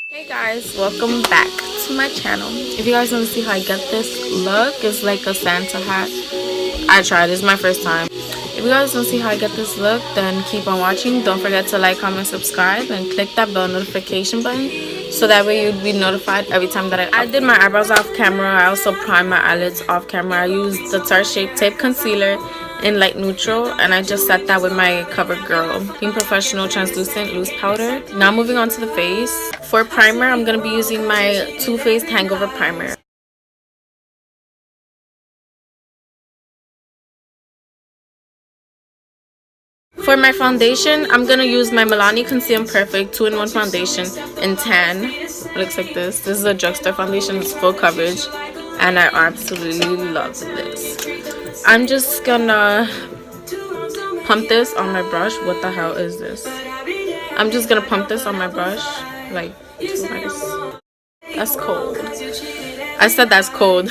Hey guys, welcome back to my channel. If you guys want to see how I get this look, it's like a Santa hat. I tried, this is my first time. If you guys want to see how I get this look, then keep on watching. Don't forget to like, comment, subscribe, and click that bell notification button so that way you'd be notified every time that I did my eyebrows off camera. I also primed my eyelids off camera. I used the Tarte Shape Tape Concealer in light neutral, and I just set that with my CoverGirl Being Professional Translucent Loose Powder. Now moving on to the face. For primer, I'm going to be using my Too Faced Hangover Primer. For my foundation, I'm going to use my Milani Conceal Perfect 2-in-1 foundation in tan. It looks like this. This is a drugstore foundation. It's full coverage, and I absolutely love this. I'm just gonna pump this on my brush. What the hell is this? I'm just gonna pump this on my brush like twice. That's cold. I said that's cold.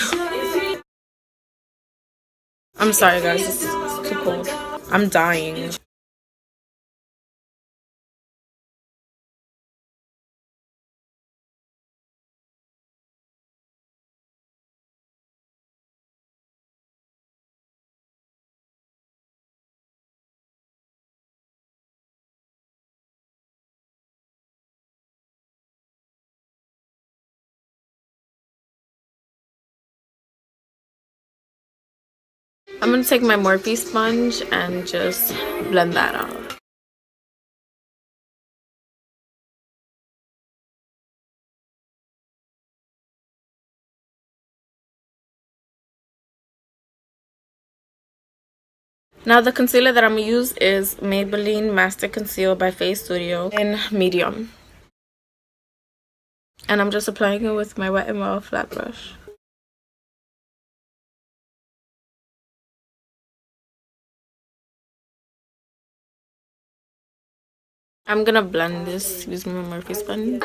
I'm sorry guys, it's too cold. I'm dying. I'm gonna take my Morphe sponge and just blend that out. Now the concealer that I'm gonna use is Maybelline Master Conceal by Face Studio in medium. And I'm just applying it with my Wet n Wild flat brush. I'm gonna blend this using my Morphe sponge.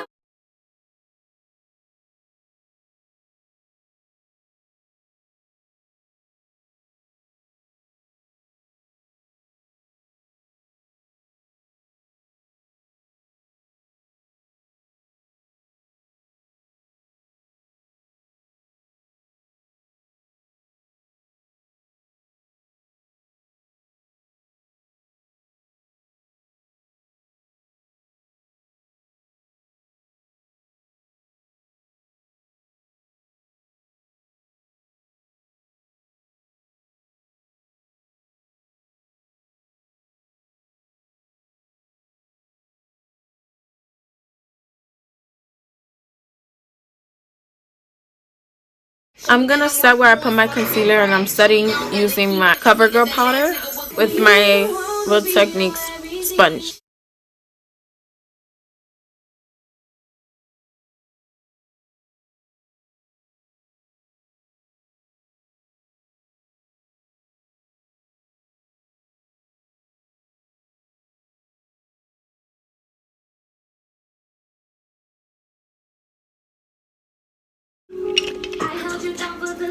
I'm gonna set where I put my concealer, and I'm setting using my CoverGirl powder with my Real Techniques sponge.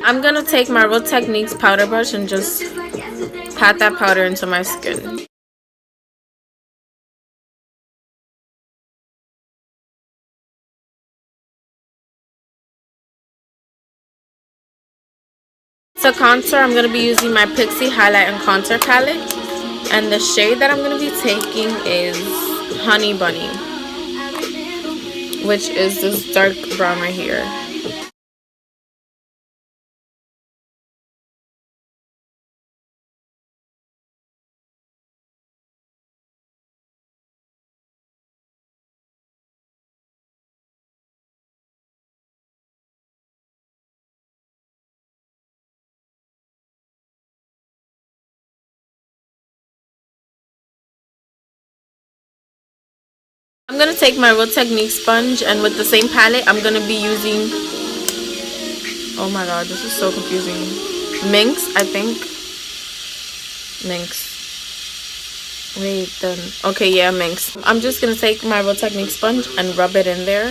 I'm gonna take my Real Techniques powder brush and just pat that powder into my skin. To contour, I'm gonna be using my Pixi Highlight and Contour Palette, and the shade that I'm gonna be taking is Honey Bunny, which is this dark brown right here. I'm gonna take my Real Technique sponge, and with the same palette, I'm gonna be using, oh my god, this is so confusing, Minx, I think. Minx. Wait, then. Okay, yeah, Minx. I'm just gonna take my Real Technique sponge and rub it in there.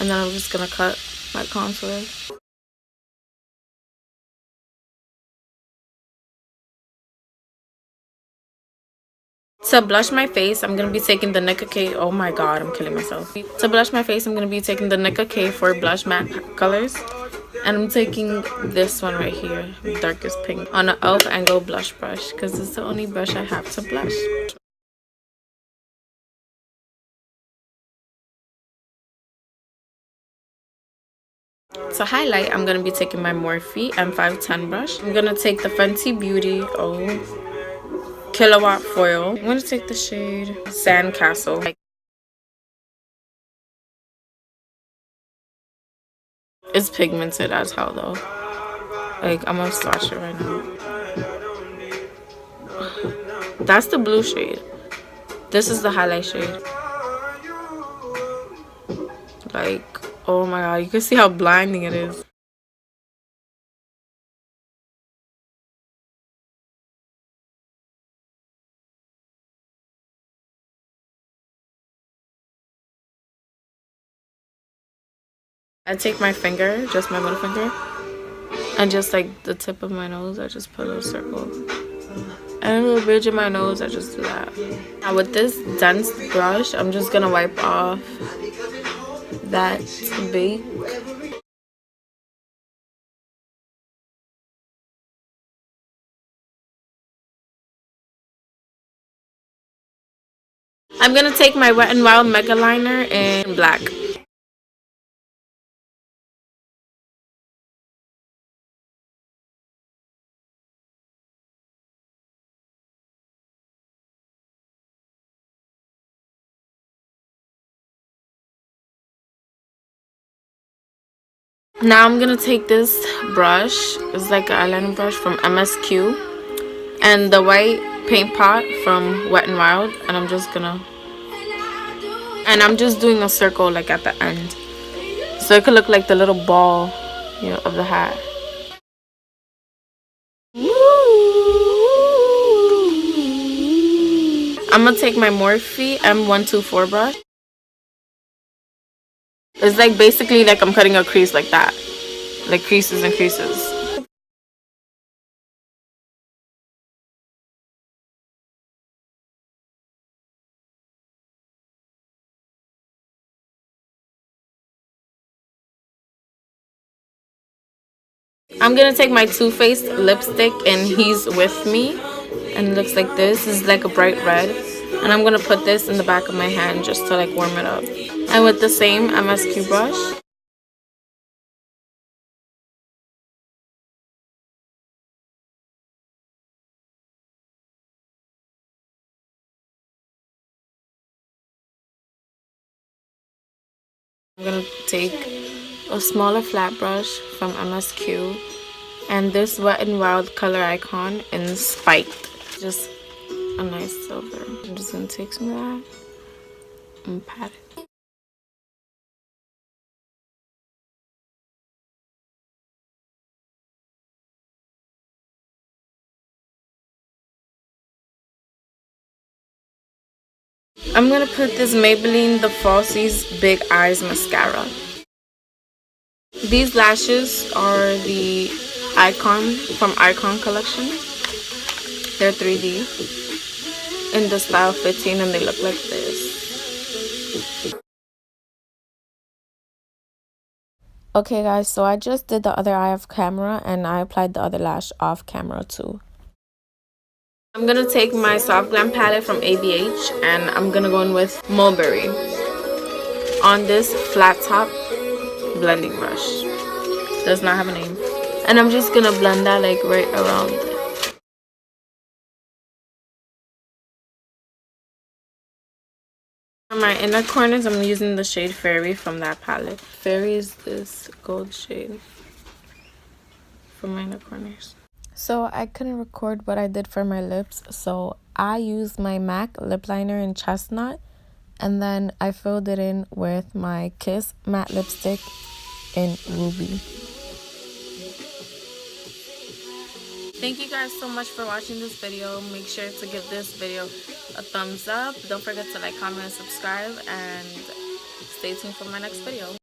And then I'm just gonna cut my contour. To blush my face, I'm going to be taking the Nicka K. Oh my god, I'm killing myself. To blush my face, I'm going to be taking the Nicka K for Blush Matte Colors. And I'm taking this one right here, darkest pink, on an e.l.f. Angle Blush Brush. Because it's the only brush I have to blush. To highlight, I'm going to be taking my Morphe M510 brush. I'm going to take the Fenty Beauty Kilowatt Foil. I'm going to take the shade Sandcastle. It's pigmented as hell though. Like, I'm gonna swatch it right now. That's the blue shade. This is the highlight shade. Like, oh my god, you can see how blinding it is. I take my finger, just my middle finger, and just like the tip of my nose, I just put a little circle. And a little bridge in my nose, I just do that. Now with this dense brush, I'm just gonna wipe off that bake. I'm gonna take my Wet n Wild Mega Liner in black. Now I'm gonna take this brush. It's like an eyeliner brush from MSQ, and the white paint pot from Wet n Wild, and I'm just doing a circle like at the end, so it could look like the little ball, you know, of the hat. I'm gonna take my Morphe M124 brush. It's like basically like I'm cutting a crease like that, like creases and creases. I'm gonna take my Too Faced lipstick and He's With Me, and it looks like this. This is like a bright red, and I'm gonna put this in the back of my hand just to like warm it up. And with the same MSQ brush, I'm gonna take a smaller flat brush from MSQ and this Wet n Wild Color Icon in Spiked. Just a nice silver. I'm just gonna take some of that and pat it. I'm gonna put this Maybelline The Falsies Big Eyes Mascara. These lashes are the Icon from Icon Collection. They're 3D in the style 15 and they look like this. Okay guys, so I just did the other eye off camera and I applied the other lash off camera too. I'm gonna take my Soft Glam palette from ABH and I'm gonna go in with Mulberry on this flat top blending brush. Does not have a name. And I'm just gonna blend that like right around. For my inner corners, I'm using the shade Fairy from that palette. Fairy is this gold shade for my inner corners. So I couldn't record what I did for my lips, so I used my MAC lip liner in Chestnut, and then I filled it in with my Kiss matte lipstick in Ruby. Thank you guys so much for watching this video. Make sure to give this video a thumbs up. Don't forget to like, comment, and subscribe, and stay tuned for my next video.